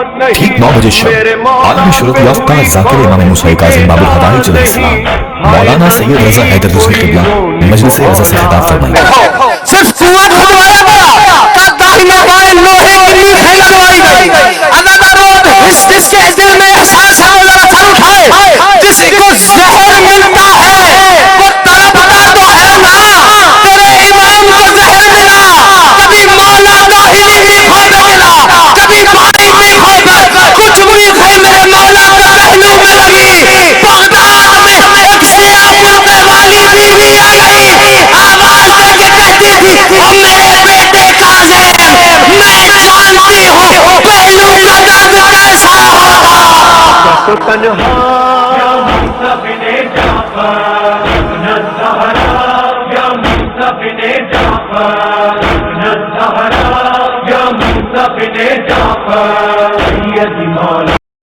ٹھیک 9 بجے شب عالمی شہرت یافتہ ذاکر امام موسیٰ کاظم باب الحدائج علیہ السلام مولانا سید رضا حیدر رضوی قبلہ مجلس اعزا سے خطاب فرمائیں۔ صرف کنواں کھدوایا گیا کہ داہنے بائیں لوہے کی میخیں لگوائی گئی۔ اللہ روز جس کے دل میں احساس ہے وہ ذرا سر اٹھائے، جس کو زہر ملتا ہے وہ تڑپتا تو ہے نا، تیرے امام کو زہر ملا، کبھی مولا داہنی میخوں میں ملا، کبھی بھائی میخوں میں، کچھ میخیں میرے مولا کے پہلو میں لگی۔ بغداد میں ایک سیاہ پردے والی بیوی آ گئی، آواز دے کے کہتی تھی او میرے بیٹے کاظم، میں جانتی ہوں پہلو کا درد کیسا ہوگا۔ تو تنہا یا منصفن جعفر ابن الزہرا، یا منصفن جعفر ابن الزہرا، یا منصفن جعفر سید مولا